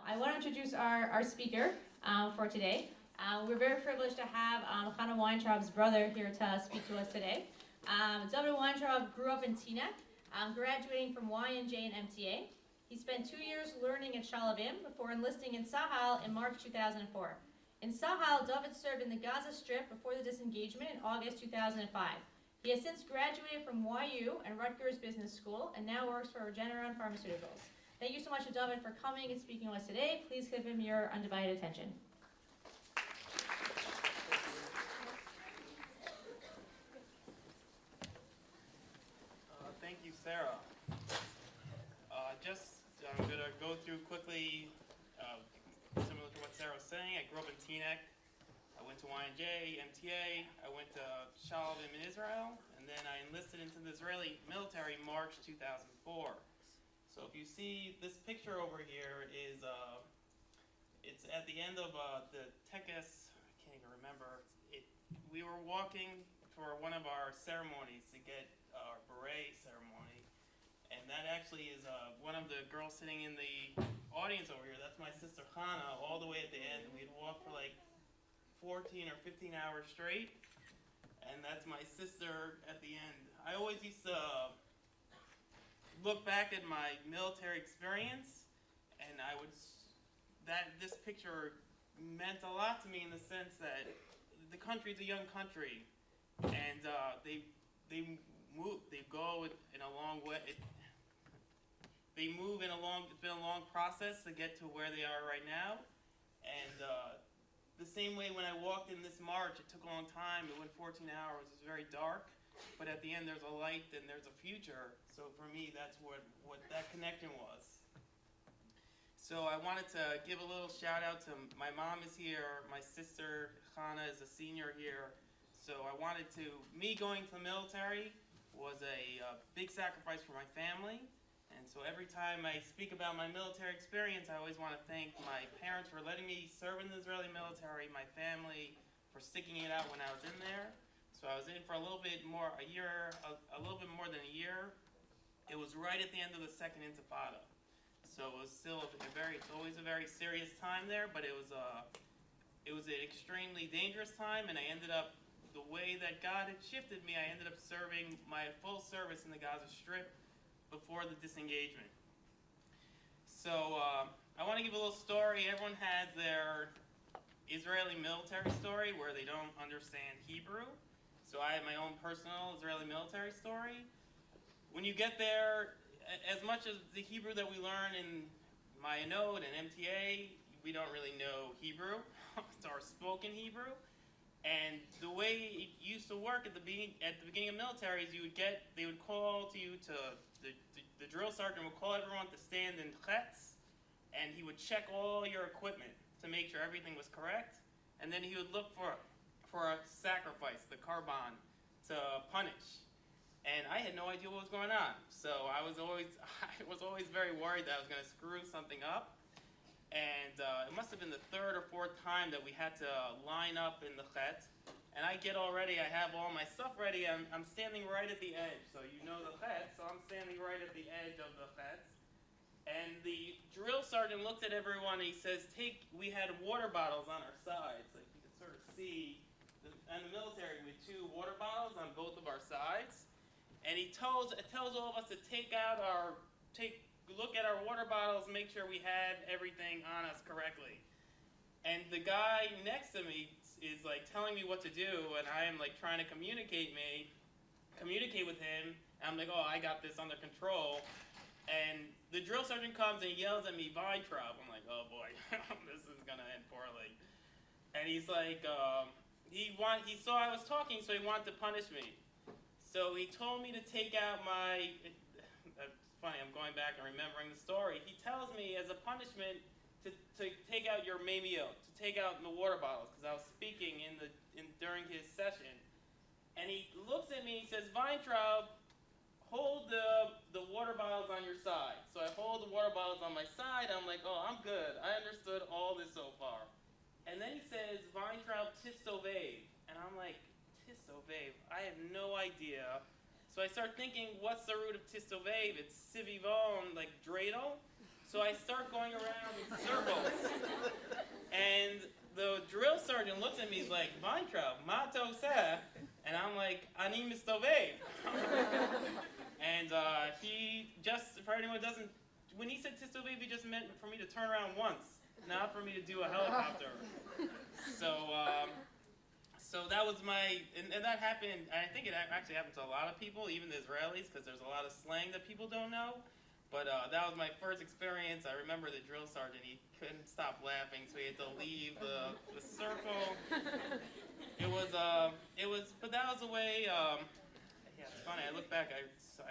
I want to introduce our speaker for today. We're very privileged to have Dovid Weintraub's brother here to speak to us today. Dovid Weintraub grew up in Teaneck, graduating from Y&J and MTA. He spent 2 years learning at Shalabim before enlisting in Sahel in March 2004. In Sahel, Dovid served in the Gaza Strip before the disengagement in August 2005. He has since graduated from YU and Rutgers Business School and now works for Regeneron Pharmaceuticals. Thank you so much to Dovid for coming and speaking with us today. Please give him your undivided attention. Thank you, Sarah. I'm going to go through quickly, similar to what Sarah was saying. I grew up in Teaneck. I went to Y&J, MTA. I went to Shalabim in Israel, and then I enlisted into the Israeli military March 2004. So if you see this picture over here is, it's at the end of the Tekes, I can't even remember. We were walking for one of our ceremonies to get our beret ceremony, and that actually is one of the girls sitting in the audience over here. That's my sister Hannah, all the way at the end. We'd walk for like 14 or 15 hours straight, and that's my sister at the end. I always used to look back at my military experience, and this picture meant a lot to me in the sense that the country's a young country, and they go in a long way. They move in a long. It's been a long process to get to where they are right now, and the same way when I walked in this march, it took a long time. It went 14 hours. It was very dark, but at the end there's a light and there's a future. So for me, that's what that connection was. So I wanted to give a little shout out to my mom is here. My sister Hannah is a senior here. So I wanted to. Me going to the military was a big sacrifice for my family. And so every time I speak about my military experience, I always want to thank my parents for letting me serve in the Israeli military, my family for sticking it out when I was in there. So I was in for a little bit more than a year. It was right at the end of the second Intifada. So it was still always a very serious time there, but it was an extremely dangerous time, and I ended up, the way that God had shifted me, I ended up serving my full service in the Gaza Strip before the disengagement. So I want to give a little story. Everyone has their Israeli military story where they don't understand Hebrew. So I have my own personal Israeli military story. When you get there, as much as the Hebrew that we learn in Mayanot and MTA, we don't really know Hebrew. It's our spoken Hebrew. And the way it used to work at the beginning of military is they would call to you the drill sergeant would call everyone to stand in chetz, and he would check all your equipment to make sure everything was correct, and then he would look for a sacrifice, the karban, to punish. And I had no idea what was going on, so I was always very worried that I was going to screw something up. And it must have been the third or fourth time that we had to line up in the chet. And I get all ready, I have all my stuff ready, I'm standing right at the edge. So you know the chet, so I'm standing right at the edge of the chet. And the drill sergeant looks at everyone and he says, we had water bottles on our sides. Like you can sort of see, in the military, we had 2 water bottles on both of our sides. And he tells all of us to look at our water bottles, make sure we have everything on us correctly. And the guy next to me is like telling me what to do, and I am like trying to communicate with him, and I'm like, oh, I got this under control. And the drill sergeant comes and he yells at me, Weintruab. I'm like, oh boy, this is gonna end poorly. And he's like, he saw I was talking, so he wanted to punish me. So he told me to take out my, it's funny, I'm going back and remembering the story. He tells me as a punishment to take out your mamio, to take out the water bottles, because I was speaking during his session. And he looks at me and he says, Weintraub, hold the water bottles on your side. So I hold the water bottles on my side. I'm like, oh, I'm good. I understood all this so far. And then he says, Weintraub, tistovev. And I'm like, tistovev? I have no idea. So I start thinking, what's the root of tistovev? It's sivivon, like dreidel. So I start going around in circles. And the drill sergeant looks at me, he's like, Weintraub, ma to say? And I'm like, Ani Dovid. And he just, for anyone who doesn't, when he said Dovid, he just meant for me to turn around once, not for me to do a helicopter. So that was my, and that happened, I think it actually happened to a lot of people, even the Israelis, because there's a lot of slang that people don't know. But that was my first experience. I remember the drill sergeant, he couldn't stop laughing, so he had to leave the circle. But that was a way, yeah, it's funny, I look back, I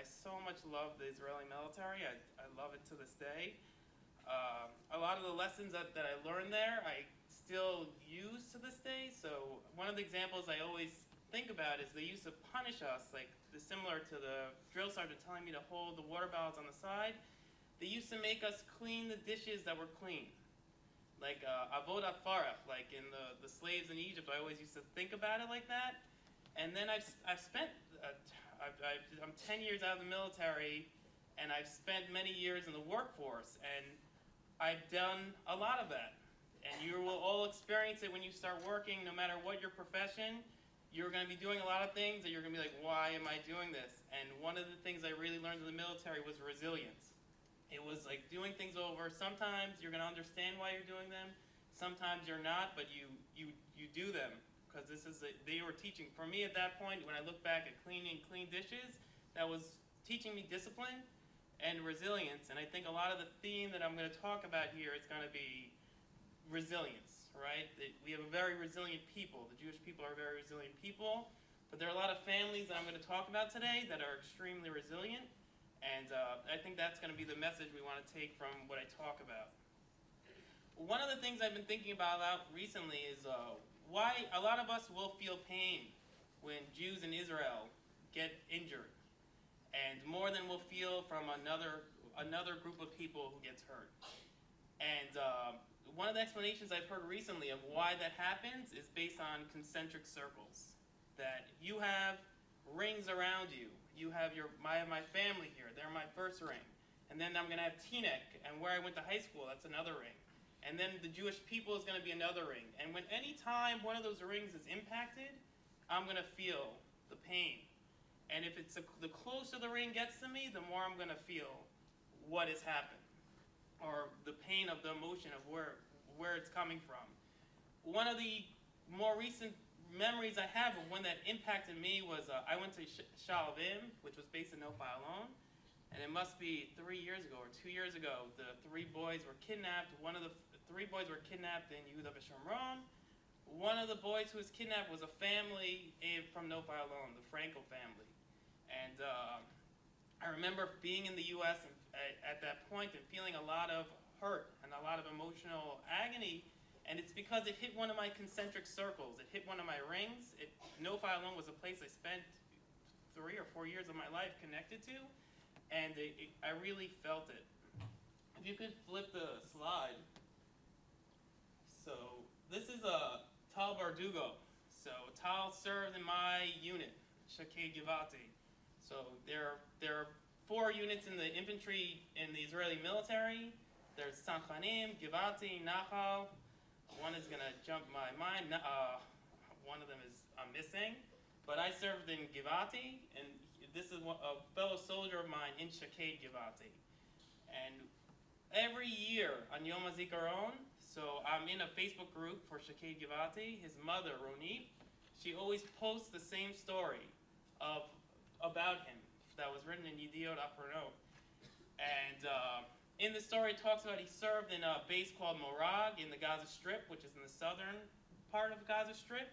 so much love the Israeli military. I love it to this day. A lot of the lessons that I learned there, I still use to this day. So one of the examples I always think about is they used to punish us, like similar to the drill sergeant telling me to hold the water bottles on the side. They used to make us clean the dishes that were clean, like avodat farah, like in the slaves in Egypt. I always used to think about it like that. And then I'm 10 years out of the military, and I've spent many years in the workforce, and I've done a lot of that. And you will all experience it when you start working, no matter what your profession. You're going to be doing a lot of things that you're going to be like, why am I doing this? And one of the things I really learned in the military was resilience. It was like doing things over. Sometimes you're going to understand why you're doing them. Sometimes you're not, but you do them. Because they were teaching. For me at that point, when I look back at clean dishes, that was teaching me discipline and resilience. And I think a lot of the theme that I'm going to talk about here is going to be resilience, right? We have a very resilient people. The Jewish people are very resilient people, but there are a lot of families that I'm going to talk about today that are extremely resilient, and I think that's going to be the message we want to take from what I talk about. One of the things I've been thinking about recently is why a lot of us will feel pain when Jews in Israel get injured, and more than we'll feel from another group of people who gets hurt. And one of the explanations I've heard recently of why that happens is based on concentric circles. That you have rings around you. You have my family here. They're my first ring. And then I'm going to have Teaneck, and where I went to high school, that's another ring. And then the Jewish people is going to be another ring. And when any time one of those rings is impacted, I'm going to feel the pain. And if it's the closer the ring gets to me, the more I'm going to feel what has happened, or the pain of the emotion of where it's coming from. One of the more recent memories I have of one that impacted me was I went to Shalvim, which was based in Nofi Alon, and it must be 3 years ago or 2 years ago. The 3 boys were kidnapped. One of the 3 boys were kidnapped in Yehuda v'Shomron. One of the boys who was kidnapped was a family from Nofi Alon, the Frankel family. And I remember being in the U.S. At that point and feeling a lot of hurt and a lot of emotional agony, and it's because it hit one of my concentric circles. It hit one of my rings. Nofi Alon was a place I spent 3 or 4 years of my life connected to, and I really felt it. If you could flip the slide. So this is Tal Bardugo. So Tal served in my unit, Shaked Givati. So there are 4 units in the infantry in the Israeli military. There's Sanchanim, Givati, Nachal. One is going to jump my mind. One of them is missing. But I served in Givati, and this is a fellow soldier of mine in Shaked Givati. And every year on Yom HaZikaron, so I'm in a Facebook group for Shaked Givati. His mother, Ronit, she always posts the same story about him that was written in Yediot Ahronot. And in the story, it talks about he served in a base called Morag in the Gaza Strip, which is in the southern part of the Gaza Strip.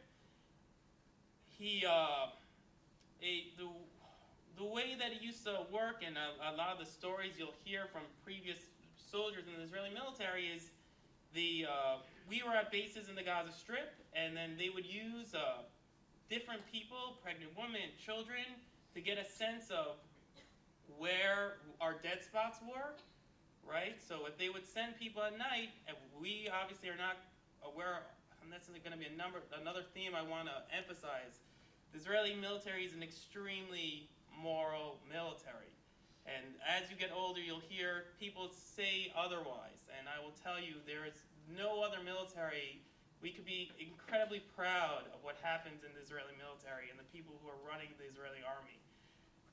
The way that he used to work, and a lot of the stories you'll hear from previous soldiers in the Israeli military is we were at bases in the Gaza Strip, and then they would use different people, pregnant women, children, to get a sense of where our dead spots were, right? So if they would send people at night, and we obviously are not aware, and that's going to be another theme I want to emphasize. The Israeli military is an extremely moral military. And as you get older, you'll hear people say otherwise. And I will tell you, there is no other military. We could be incredibly proud of what happens in the Israeli military and the people who are running the Israeli army.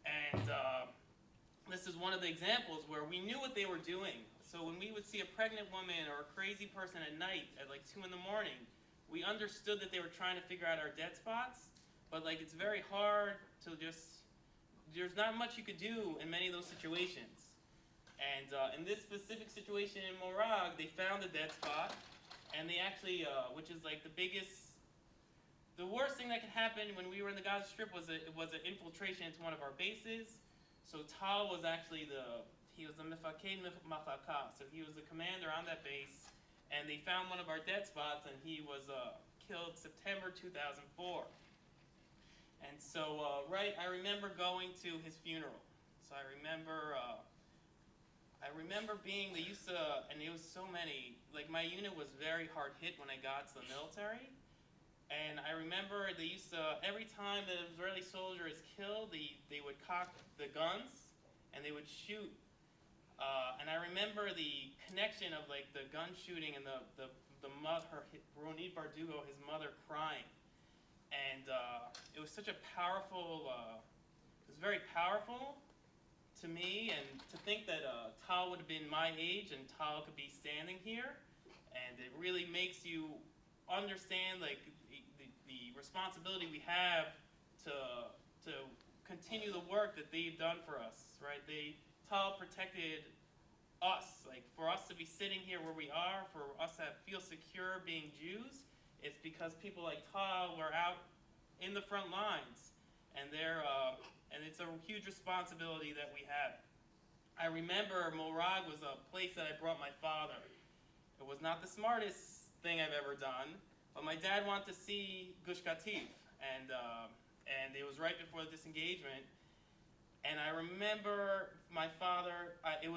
And this is one of the examples where we knew what they were doing. So when we would see a pregnant woman or a crazy person at night at like 2 in the morning, we understood that they were trying to figure out our dead spots. But like, it's very hard to just, there's not much you could do in many of those situations. And in this specific situation in Morag, they found a dead spot, and they actually, which is like the worst thing that could happen when we were in the Gaza Strip was an infiltration into one of our bases. So Tal was actually he was the Mifaked Mafaka, so he was the commander on that base, and they found one of our dead spots, and he was killed September 2004. And so, I remember going to his funeral. So I remember being, they used to, and it was so many, like my unit was very hard hit when I got to the military. And I remember they used to, every time that an Israeli soldier is killed, they would cock the guns and they would shoot. And I remember the connection of like the gun shooting and the mother, Ronit Bardugo, his mother crying. And it was such a powerful, it was very powerful to me, and to think that Tal would have been my age and Tal could be standing here, and it really makes you understand like the responsibility we have to continue the work that they've done for us, right? Tal protected us, like for us to be sitting here where we are, for us to feel secure being Jews, it's because people like Tal were out in the front lines, and and it's a huge responsibility that we have. I remember Morag was a place that I brought my father. It was not the smartest thing I've ever done, but my dad wanted to see Gush Katif, and it was right before the disengagement. And I remember my father. It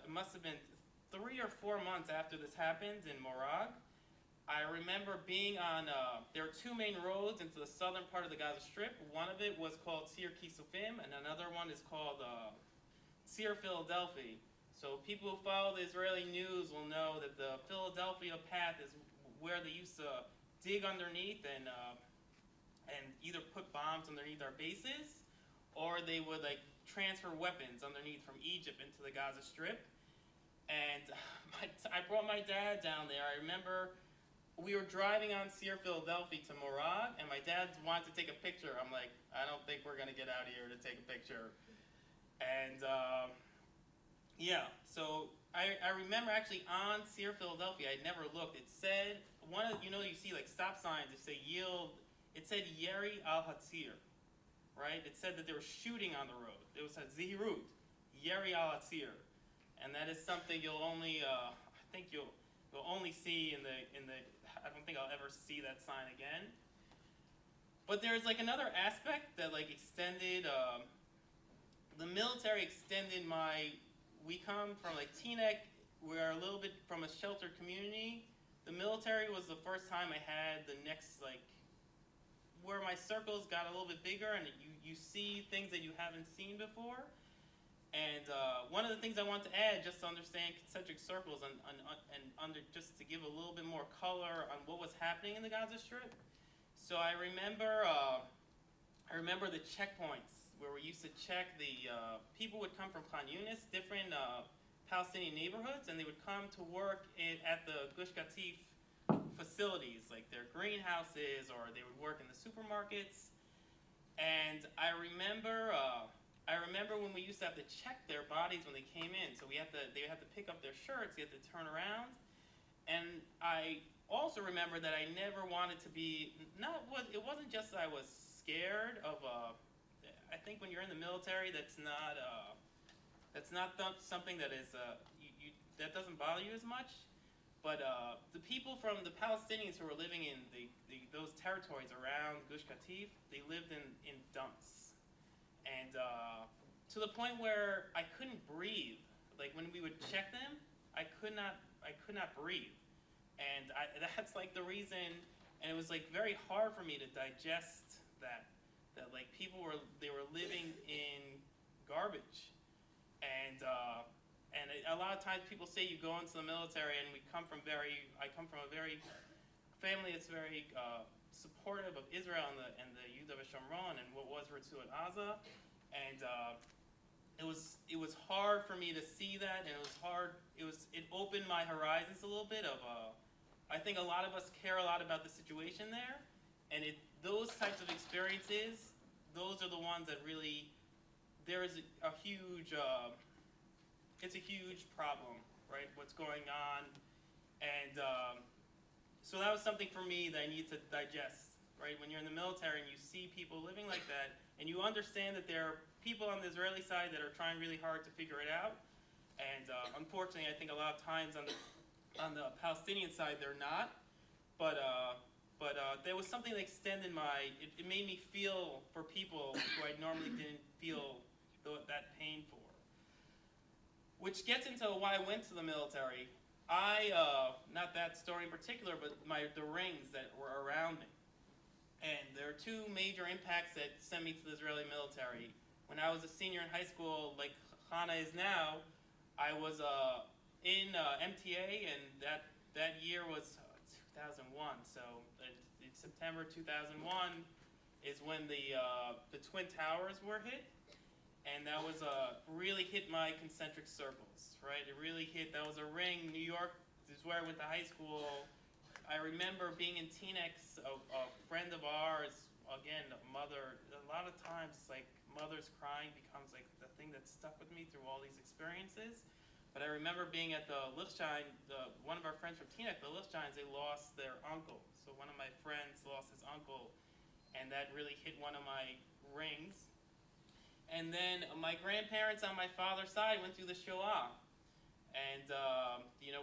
must have been 3 or 4 months after this happened in Morag. I remember being on, there were 2 main roads into the southern part of the Gaza Strip. One of it was called Tzir Kisufim, and another one is called Tzir Philadelphia. So people who follow the Israeli news will know that the Philadelphia path is where they used to dig underneath and either put bombs underneath our bases, or they would like transfer weapons underneath from Egypt into the Gaza Strip. And I brought my dad down there. I remember we were driving on Tzir Philadelphia to Morag, and my dad wanted to take a picture. I'm like, I don't think we're going to get out of here to take a picture. And so I remember actually on Tzir Philadelphia, I never looked. It said, you see like stop signs that say yield. It said Yeri al Hatzir, right? It said that they were shooting on the road. It was a Zihirut, Yeri al Hatzir. And that is something you'll only, you'll only see in the, I don't think I'll ever see that sign again. But there's like another aspect that like extended, the military extended we come from like Teaneck, we're a little bit from a sheltered community. The military was the first time I had the next like, where my circles got a little bit bigger and you see things that you haven't seen before. And one of the things I want to add, just to understand concentric circles and just to give a little bit more color on what was happening in the Gaza Strip. So I remember the checkpoints where we used to check the people would come from Khan Yunis, different Palestinian neighborhoods, and they would come to work at the Gush Katif facilities, like their greenhouses, or they would work in the supermarkets. And I remember when we used to have to check their bodies when they came in. So they had to pick up their shirts, they had to turn around. And I also remember that I never wanted to be, it wasn't just that I was scared of, I think when you're in the military, that's not something that is, that doesn't bother you as much. But the people from the Palestinians who were living in those territories around Gush Katif, they lived in dumps. And to the point where I couldn't breathe. Like when we would check them, I could not breathe. And that's like the reason, and it was like very hard for me to digest that like people were living in garbage. And a lot of times people say you go into the military, and I come from a very family that's very supportive of Israel and the Yudah Shomron and what was Ritzuat Aza, and it was hard for me to see that, and it was hard. It opened my horizons a little bit. I think a lot of us care a lot about the situation there, and those types of experiences, those are the ones that really there is a huge. It's a huge problem, right? What's going on, and so that was something for me that I need to digest, right? When you're in the military and you see people living like that, and you understand that there are people on the Israeli side that are trying really hard to figure it out, and unfortunately, I think a lot of times on the Palestinian side they're not, but there was something that extended it made me feel for people who I normally didn't feel that pain for. Which gets into why I went to the military. Not that story in particular, but the rings that were around me. And there are two major impacts that sent me to the Israeli military. When I was a senior in high school, like Hannah is now, I was in MTA, and that year was 2001. So in September 2001 is when the Twin Towers were hit. And that was really hit my concentric circles, right? It really hit. That was a ring. New York is where I went to high school. I remember being in Teanex, a friend of ours, again, a mother. A lot of times, it's like mothers crying becomes like the thing that stuck with me through all these experiences. But I remember being at the Lichtstein. One of our friends from Teanex, the Lichtsteins, they lost their uncle. So one of my friends lost his uncle, and that really hit one of my rings. And then my grandparents on my father's side went through the Shoah, and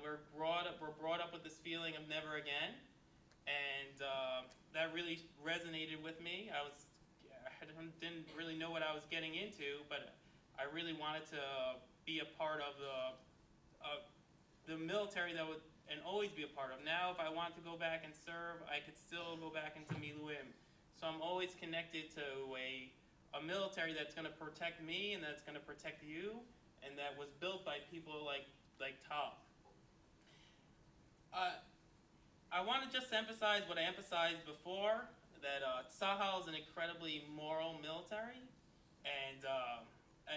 we're brought up with this feeling of never again, and that really resonated with me. I didn't really know what I was getting into, but I really wanted to be a part of the military and always be a part of. Now, if I want to go back and serve, I could still go back into Miluim. So I'm always connected to a military that's going to protect me and that's going to protect you, and that was built by people like Tal. I want to just emphasize what I emphasized before, that Tzahal is an incredibly moral military, and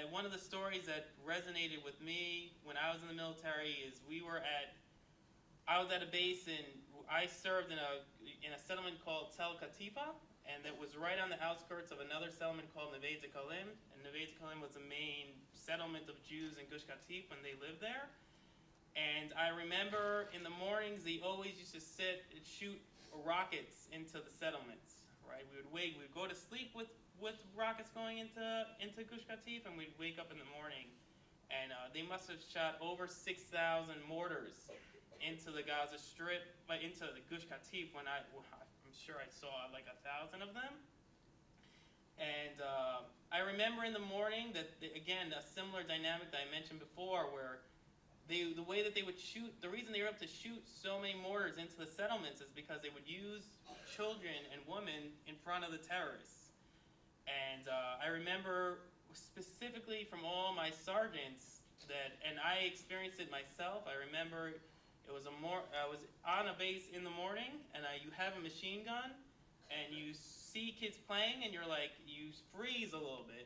one of the stories that resonated with me when I was in the military is I was at a base I served in a settlement called Tel Katifa, and it was right on the outskirts of another settlement called Neve Zekalim. And Neve Zekalim was the main settlement of Jews in Gush Katif when they lived there. And I remember in the mornings, they always used to sit and shoot rockets into the settlements, right? We would go to sleep with rockets going into Gush Katif, and we'd wake up in the morning. And they must have shot over 6,000 mortars into the Gaza Strip, into the Gush Katif when I'm sure I saw like 1,000 of them. And I remember in the morning that, again, a similar dynamic that I mentioned before, where the way that they would shoot, the reason they were able to shoot so many mortars into the settlements is because they would use children and women in front of the terrorists. And I remember specifically from all my sergeants and I experienced it myself. I remember I was on a base in the morning, and you have a machine gun, and you see kids playing, and you freeze a little bit,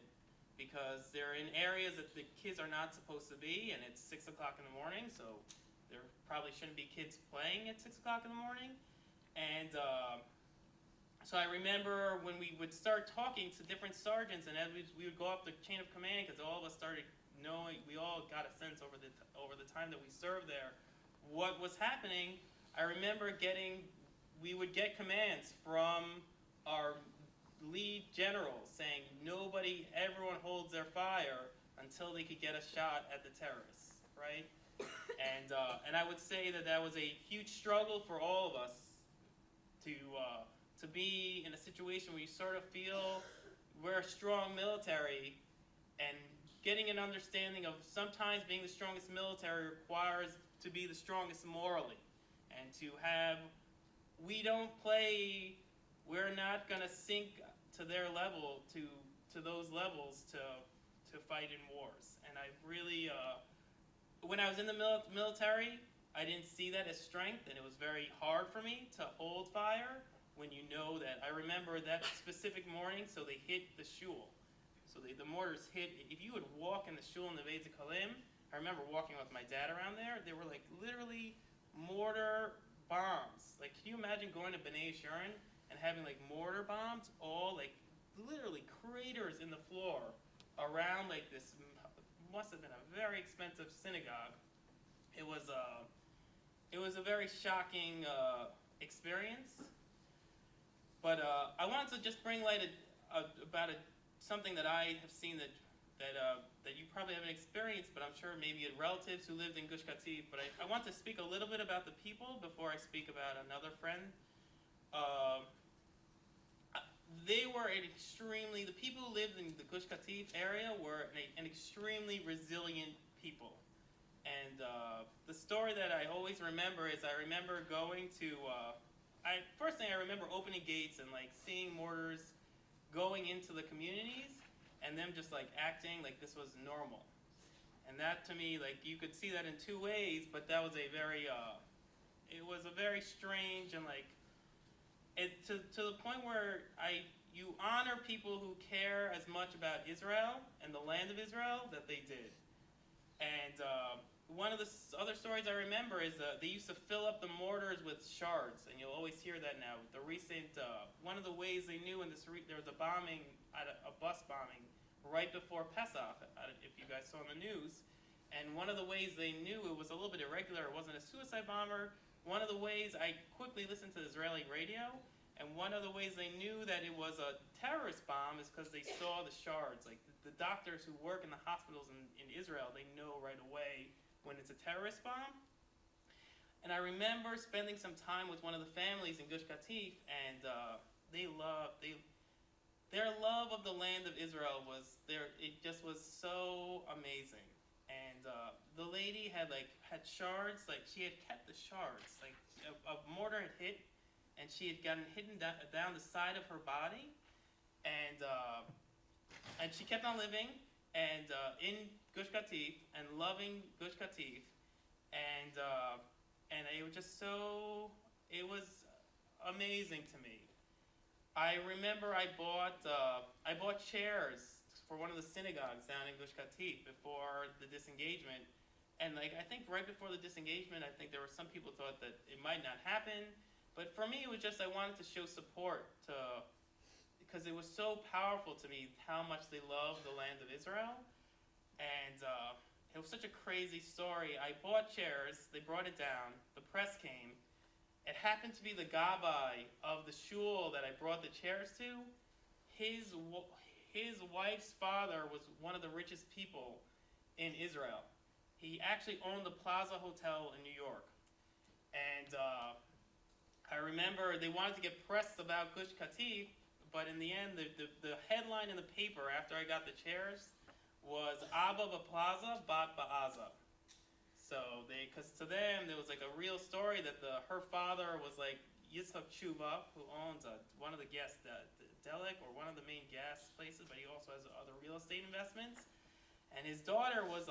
because they're in areas that the kids are not supposed to be, and it's 6 o'clock in the morning, so there probably shouldn't be kids playing at 6 o'clock in the morning. And so I remember when we would start talking to different sergeants, and as we would go up the chain of command, because all of us started knowing, we all got a sense over the time that we served there, what was happening. I remember we would get commands from our lead general saying, everyone holds their fire until they could get a shot at the terrorists, right? And I would say that was a huge struggle for all of us to be in a situation where you sort of feel we're a strong military, and getting an understanding of sometimes being the strongest military requires to be the strongest morally, and we're not going to sink to their level, to those levels, to to fight in wars. And I really, when I was in the military, I didn't see that as strength, and it was very hard for me to hold fire when you know that. I remember that specific morning, so they hit the shul. So the mortars hit. If you would walk in the shul in the Veit Kalim, I remember walking with my dad around there. There were like literally mortar bombs. Like, can you imagine going to B'nai Yeshurun and having like mortar bombs, all like literally craters in the floor around like this? Must have been a very expensive synagogue. It was a very shocking experience. But I wanted to just bring light about something that I have seen that you probably haven't experienced, but I'm sure maybe you had relatives who lived in Gush Katif. But I want to speak a little bit about the people before I speak about another friend. The people who lived in the Gush Katif area were an extremely resilient people. And the story that I always remember is I remember going to, first thing I remember opening gates and like seeing mortars going into the communities and them just like acting like this was normal. And that to me, like you could see that in two ways, but that was it was a very strange and like, to the point where you honor people who care as much about Israel and the land of Israel that they did. And one of the other stories I remember is they used to fill up the mortars with shards, and you'll always hear that now. The recent, one of the ways they knew there was a bombing, a bus bombing, right before Pesach, if you guys saw in the news. And one of the ways they knew it was a little bit irregular, it wasn't a suicide bomber. One of the ways, I quickly listened to the Israeli radio, and one of the ways they knew that it was a terrorist bomb is because they saw the shards. Like the doctors who work in the hospitals in Israel, they know right away when it's a terrorist bomb. And I remember spending some time with one of the families in Gush Katif, and their love of the land of Israel it just was so amazing. And the lady had shards, like she had kept the shards, like a mortar had hit, and she had gotten hidden down the side of her body, and she kept on living, and in Gush Katif, and loving Gush Katif, and it was just it was amazing to me. I remember I bought chairs for one of the synagogues down in Gush Katif before the disengagement, and like I think right before the disengagement, I think there were some people thought that it might not happen, but for me it was just I wanted to show support because it was so powerful to me how much they love the land of Israel, and it was such a crazy story. I bought chairs, they brought it down, the press came. It happened to be the gabbai of the shul that I brought the chairs to. His wife's father was one of the richest people in Israel. He actually owned the Plaza Hotel in New York. And I remember they wanted to get press about Gush Katif, but in the end, the headline in the paper after I got the chairs was Abba B'Plaza, Bat Ba'aza. So because to them, there was like a real story that her father was like Yitzchak Tshuva, who owns one of the Delek, or one of the main gas places, but he also has other real estate investments. And his daughter was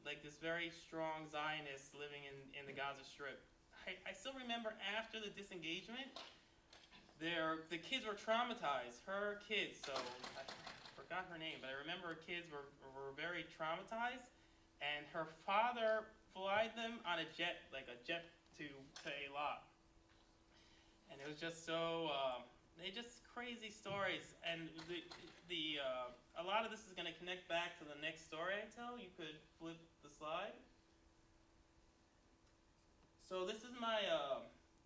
like this very strong Zionist living in the Gaza Strip. I still remember after the disengagement, the kids were traumatized. Her kids, so I forgot her name, but I remember her kids were very traumatized. And her father flied them on a jet to Eilat. And it was just so, they just crazy stories. And a lot of this is going to connect back to the next story I tell. You could flip the slide. So this is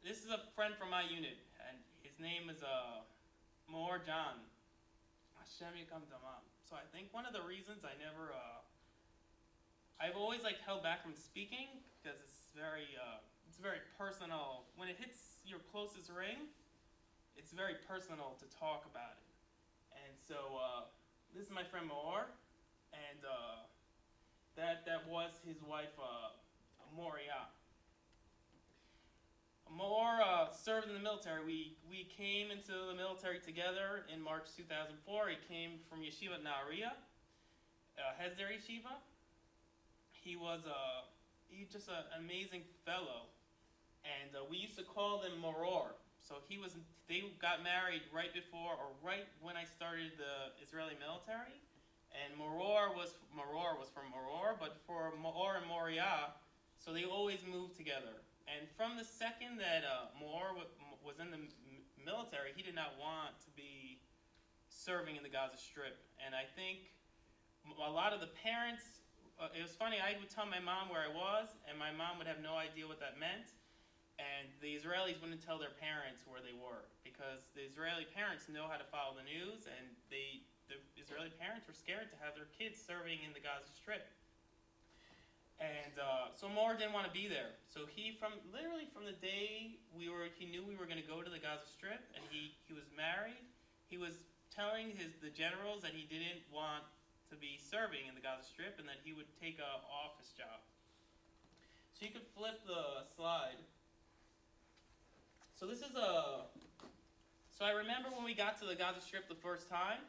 this is a friend from my unit, and his name is Mor John. Hashem Yikam Damam. So I think one of the reasons I've always held back from speaking because it's very personal. When it hits your closest ring, it's very personal to talk about it. And so this is my friend Mor, and that was his wife Moria. Mor served in the military. We came into the military together in March 2004. He came from Yeshiva Nahariya. Hesder Yeshiva. He was just an amazing fellow, and we used to call him Moror. So they got married right before or right when I started the Israeli military, and Moror was from Moror, but for Moror and Moriah, so they always moved together. And from the second that Moror was in the military, he did not want to be serving in the Gaza Strip, and I think a lot of the parents. It was funny. I would tell my mom where I was, and my mom would have no idea what that meant. And the Israelis wouldn't tell their parents where they were, because the Israeli parents know how to follow the news, and the Israeli parents were scared to have their kids serving in the Gaza Strip. And so Moore didn't want to be there. So literally from the day he knew we were going to go to the Gaza Strip, and he was married. He was telling the generals that he didn't want to be serving in the Gaza Strip, and that he would take an office job. So you could flip the slide. So so I remember when we got to the Gaza Strip the first time,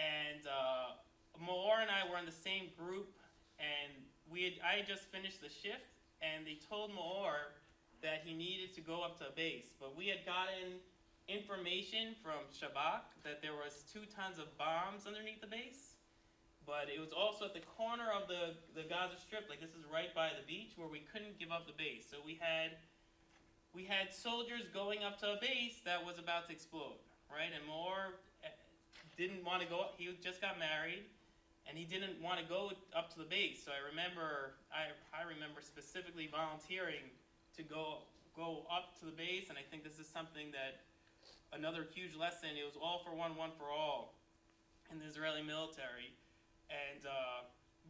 and Moor and I were in the same group, and I had just finished the shift, and they told Moor that he needed to go up to a base, but we had gotten information from Shabak that there was 2 tons of bombs underneath the base. But it was also at the corner of the Gaza Strip, like this is right by the beach, where we couldn't give up the base. So we had soldiers going up to a base that was about to explode, right? And Moore didn't want to go up. He just got married, and he didn't want to go up to the base. So I remember specifically volunteering to go up to the base, and I think this is something that another huge lesson. It was all for one for all in the Israeli military. And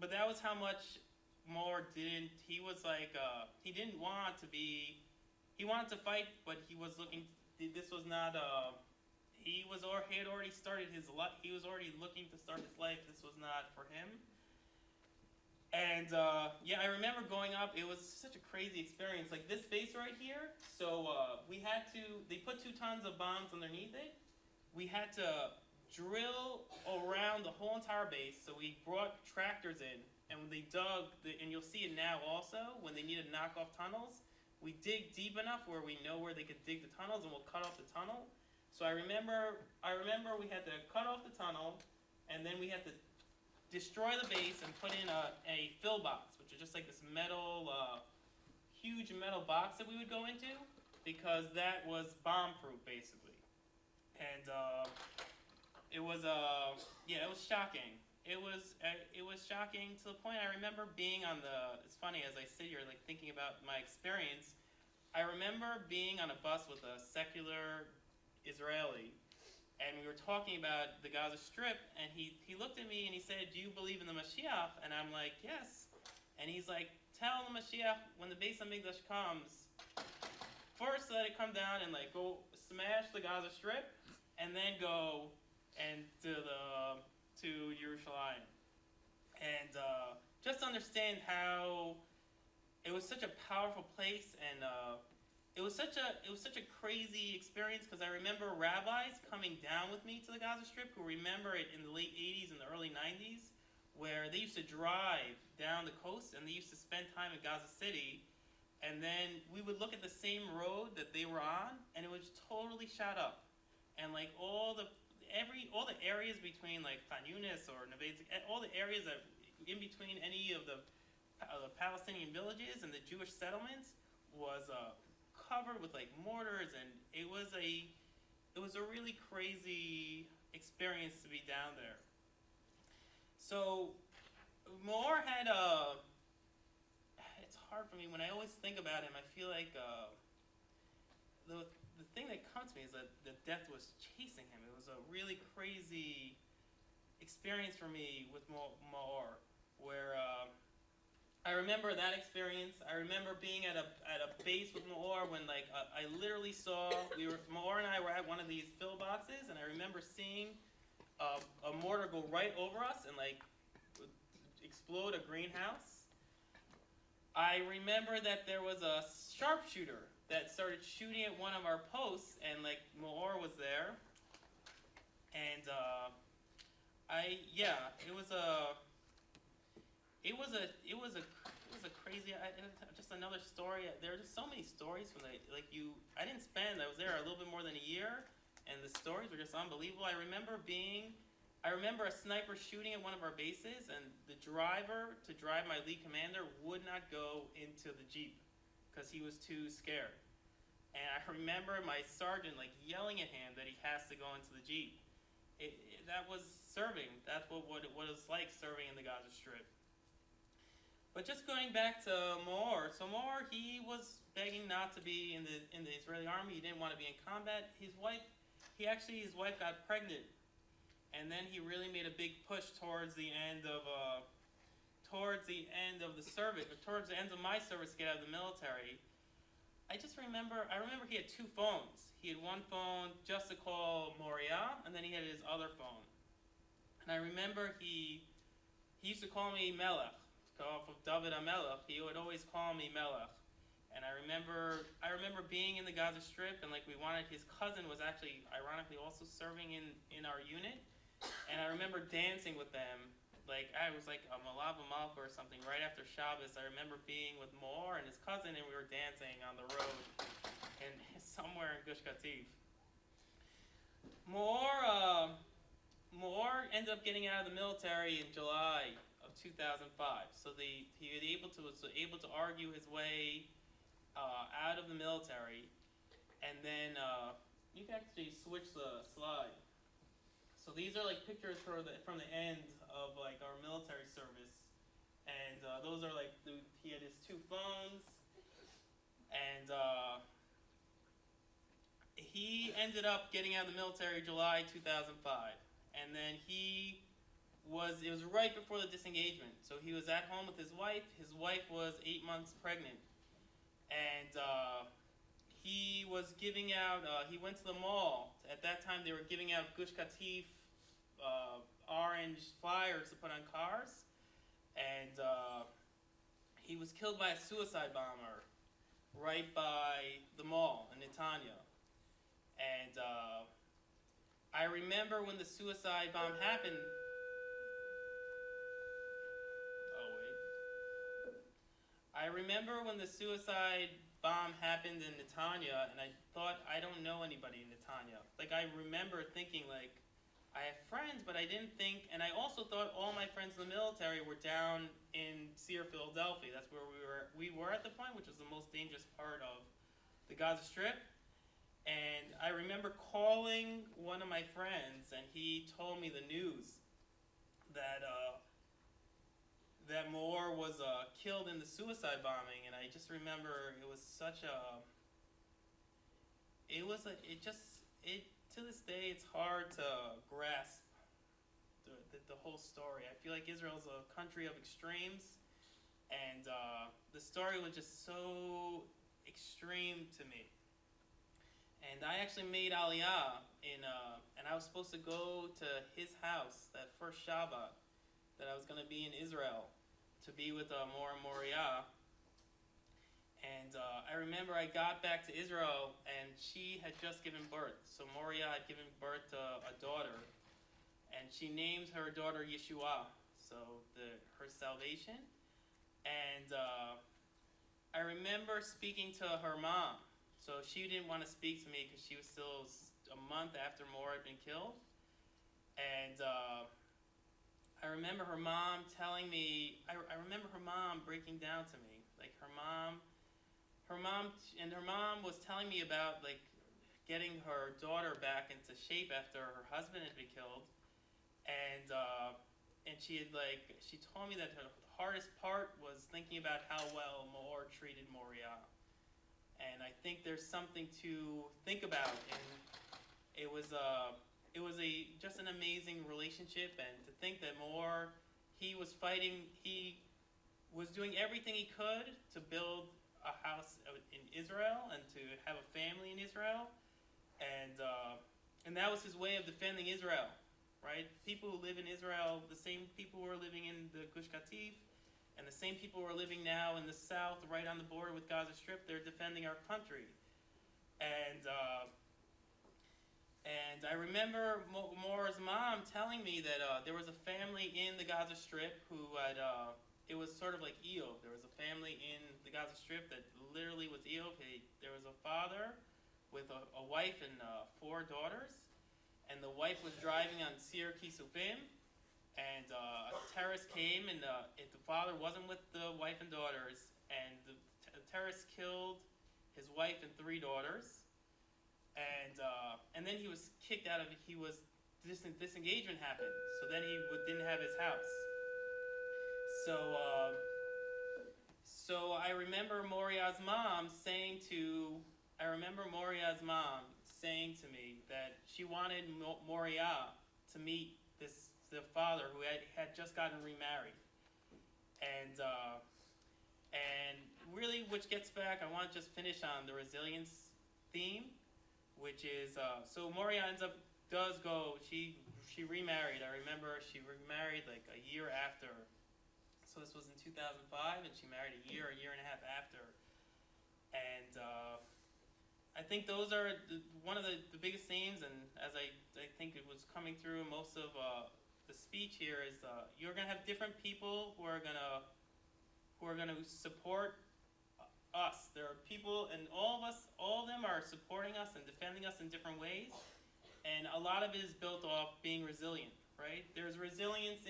but that was how much Moore didn't. He was like he didn't want to be. He wanted to fight, but he was looking. This was not. He had already started his life. He was already looking to start his life. This was not for him. And I remember going up. It was such a crazy experience. Like this base right here. So we had to. They put 2 tons of bombs underneath it. We had to drill around the whole entire base. So we brought tractors in, and when they dug, and you'll see it now also, when they need to knock off tunnels, we dig deep enough where we know where they could dig the tunnels, and we'll cut off the tunnel. So I remember we had to cut off the tunnel, and then we had to destroy the base and put in a fill box, which is just like this metal, huge metal box that we would go into, because that was bomb-proof, basically. And it was shocking. It was shocking to the point I remember being it's funny as I sit here like thinking about my experience, I remember being on a bus with a secular Israeli, and we were talking about the Gaza Strip, and he looked at me and he said, "Do you believe in the Mashiach?" And I'm like, "Yes." And he's like, "Tell the Mashiach when the Beis HaMikdash comes, first let it come down and like go smash the Gaza Strip, and then go and to Yerushalayim." And just understand how it was such a powerful place, and it was such a crazy experience, because I remember rabbis coming down with me to the Gaza Strip who remember it in the late 80s and the early 90s, where they used to drive down the coast and they used to spend time in Gaza City, and then we would look at the same road that they were on, and it was totally shot up, and like all the areas between like Khan Yunis or Neve Tzion, all the areas that in between any of the Palestinian villages and the Jewish settlements was covered with like mortars, and it was a really crazy experience to be down there. So Moore had it's hard for me when I always think about him. I feel like the thing that comes to me is that the death was chasing him. It was a really crazy experience for me with Moore, where I remember that experience. I remember being at a base with Moore when like I literally saw Moore and I were at one of these fill boxes, and I remember seeing a mortar go right over us and like explode a greenhouse. I remember that there was a sharpshooter that started shooting at one of our posts, and like Moore was there, and it was a crazy. Just another story. There are just so many stories from I didn't spend. I was there a little bit more than a year, and the stories were just unbelievable. I remember a sniper shooting at one of our bases, and the driver to drive my lead commander would not go into the Jeep because he was too scared. And I remember my sergeant yelling at him that he has to go into the Jeep. That was serving. That's what it was like serving in the Gaza Strip. But just going back to Moore, so Moore, he was begging not to be in the Israeli army. He didn't want to be in combat. His wife got pregnant, and then he really made a big push towards the end of the service, or towards the end of my service to get out of the military. I remember he had two phones. He had one phone just to call Moriah, and then he had his other phone. And I remember he used to call me Melech, off of Dovid Melech. He would always call me Melech. And I remember being in the Gaza Strip, and his cousin was actually, ironically, also serving in our unit. And I remember dancing with them. I was like a Malav Malka or something right after Shabbos. I remember being with Moore and his cousin, and we were dancing on the road somewhere in Gush Katif. Moore ended up getting out of the military in July of 2005. So he was able to argue his way out of the military, and then you can actually switch the slide. So these are pictures from the end of our military service, and those are he had his two phones, and he ended up getting out of the military July 2005, and then it was right before the disengagement. So he was at home with his wife. His wife was 8 months pregnant, and he was giving out. He went to the mall. At that time, they were giving out Gush Katif orange flyers to put on cars, and he was killed by a suicide bomber right by the mall in Netanya. And I remember when the suicide bomb happened. I remember when the suicide bomb happened in Netanya, and I thought, I don't know anybody in Netanya. I remember thinking, I have friends, but I didn't think, and I also thought all my friends in the military were down in Sear, Philadelphia. That's where we were at the point, which was the most dangerous part of the Gaza Strip. And I remember calling one of my friends, and he told me the news that Moore was killed in the suicide bombing, and I just remember it was such a. To this day, it's hard to grasp the whole story. I feel like Israel's a country of extremes, and the story was just so extreme to me. And I actually made Aliyah and I was supposed to go to his house that first Shabbat that I was going to be in Israel to be with Moore and Moriah. And I remember I got back to Israel, and she had just given birth. So Moriah had given birth to a daughter, and she named her daughter Yeshua, so her salvation. And I remember speaking to her mom. So she didn't want to speak to me because she was still a month after Moore had been killed. And I remember her mom telling me, I remember her mom breaking down to me. Her mom was telling me about getting her daughter back into shape after her husband had been killed, and she told me that the hardest part was thinking about how well Moore treated Moriah, and I think there's something to think about, and it was just an amazing relationship, and to think that Moore, he was doing everything he could to build a house in Israel and to have a family in Israel, and that was his way of defending Israel, right? People who live in Israel, the same people who are living in the Gush Katif, and the same people who are living now in the south, right on the border with Gaza Strip, they're defending our country, and I remember Moore's mom telling me that there was a family in the Gaza Strip who had it was sort of like Eov. There was a family in the Gaza Strip that literally was Eov. There was a father with a wife and 4 daughters, and the wife was driving on Sir Kisufim, and a terrorist came, and the father wasn't with the wife and daughters, and the terrorist killed his wife and 3 daughters, and then he was kicked out of it. Disengagement happened, so then he didn't have his house. So I remember Moriah's mom saying to me that she wanted Moriah to meet the father who had just gotten remarried, and really, which gets back. I want to just finish on the resilience theme, which is so Moriah does go. She remarried. I remember she remarried like a year after. So this was in 2005, and she married a year and a half after. And I think those are one of the biggest themes, and as I think it was coming through most of the speech here, is you're going to have different people who are going to support us. There are people, and all of them are supporting us and defending us in different ways, and a lot of it is built off being resilient, right? There's resilience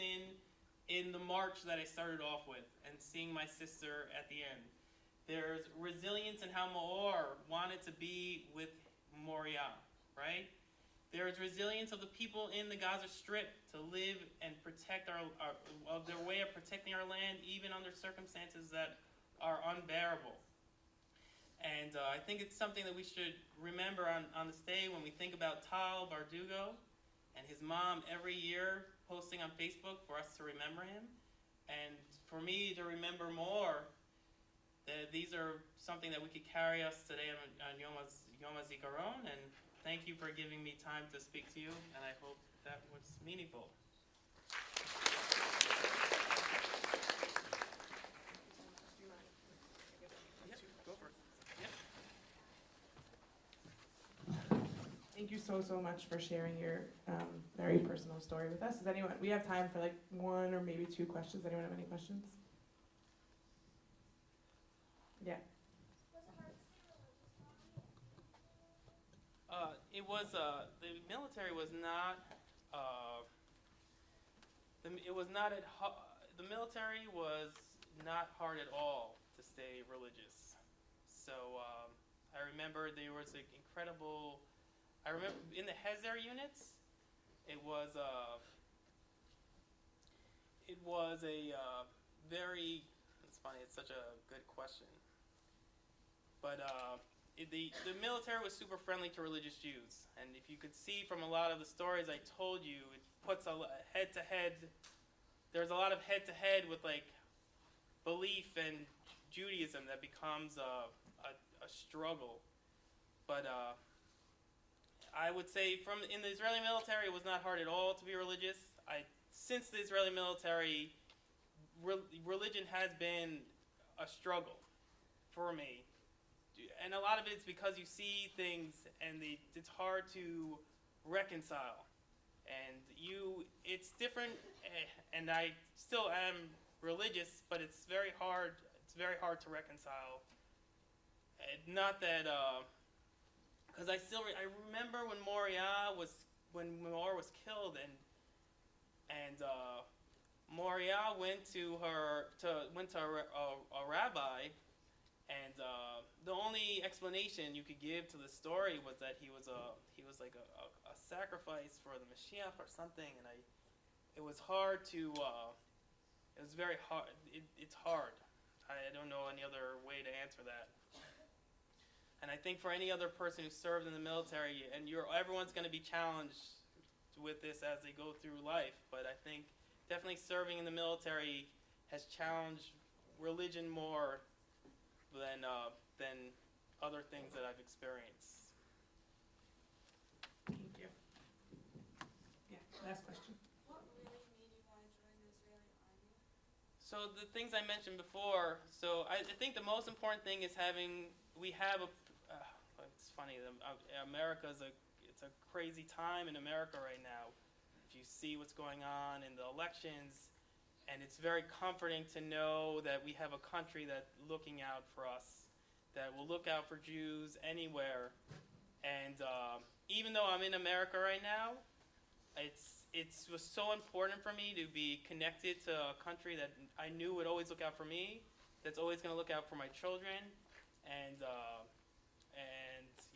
in the march that I started off with and seeing my sister at the end. There's resilience in how Maor wanted to be with Moriah, right? There's resilience of the people in the Gaza Strip to live and protect of their way of protecting our land, even under circumstances that are unbearable. And I think it's something that we should remember on this day when we think about Tal Bardugo and his mom every year posting on Facebook for us to remember him, and for me to remember more that these are something that we could carry us today on Yom HaZikaron, and thank you for giving me time to speak to you, and I hope that was meaningful. Yep, go for it. Yep. Thank you so much for sharing your very personal story with us. We have time for like 1 or maybe 2 questions. Anyone have any questions? Yeah. It was the military was not. The military was not hard at all to stay religious. So I remember there was an incredible. I remember in the Hezer units, it was a very. It's funny. It's such a good question. But the military was super friendly to religious Jews, and if you could see from a lot of the stories I told you, it puts a head-to-head. There's a lot of head-to-head with like belief and Judaism that becomes a struggle. But I would say in the Israeli military, it was not hard at all to be religious. Since the Israeli military, religion has been a struggle for me. And a lot of it's because you see things and it's hard to reconcile. And it's different, and I still am religious, but it's very hard. It's very hard to reconcile. Not that, because I remember when Maor was killed, and Moriah went to a rabbi. And the only explanation you could give to the story was that he was like a sacrifice for the Mashiach or something, and it was hard to it was very hard. It's hard. I don't know any other way to answer that. And I think for any other person who served in the military, and everyone's going to be challenged with this as they go through life, but I think definitely serving in the military has challenged religion more than other things that I've experienced. Thank you. Yeah, last question. What really made you want to join the Israeli army? So the things I mentioned before. So I think the most important thing is it's funny. It's a crazy time in America right now. If you see what's going on in the elections, And it's very comforting to know that we have a country that's looking out for us, that will look out for Jews anywhere. And even though I'm in America right now, it was so important for me to be connected to a country that I knew would always look out for me, that's always going to look out for my children. And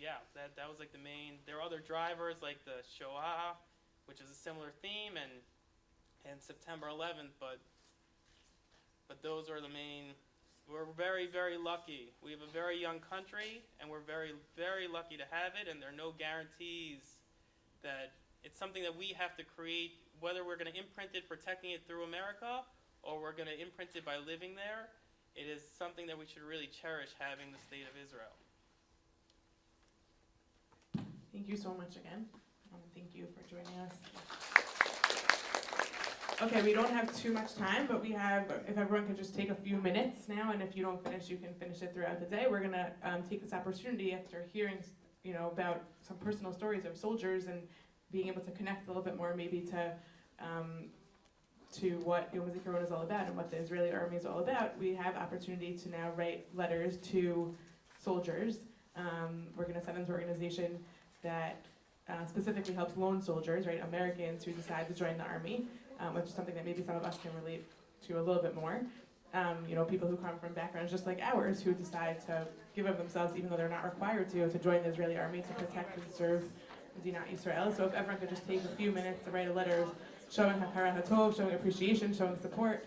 yeah, that was like the main. There are other drivers like the Shoah, which is a similar theme, and September 11th, but those are the main. We're very, very lucky. We have a very young country, and we're very, very lucky to have it, and there are no guarantees that it's something that we have to create, whether we're going to imprint it protecting it through America, or we're going to imprint it by living there. It is something that we should really cherish, having the state of Israel. Thank you so much again. Thank you for joining us. Okay, we don't have too much time, but we have, if everyone could just take a few minutes now, and if you don't finish, you can finish it throughout the day. We're going to take this opportunity after hearing, about some personal stories of soldiers and being able to connect a little bit more, maybe to what Yom HaZikaron is all about and what the Israeli army is all about. We have opportunity to now write letters to soldiers. We're going to send them to an organization that specifically helps lone soldiers, right, Americans who decide to join the army, which is something that maybe some of us can relate to a little bit more. People who come from backgrounds just like ours who decide to give of themselves even though they're not required to join the Israeli army to protect and serve Medinat Yisrael. So if everyone could just take a few minutes to write a letter showing Hakara Hatov, showing appreciation, showing support,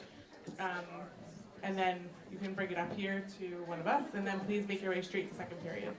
and then you can bring it up here to one of us, and then please make your way straight to second period.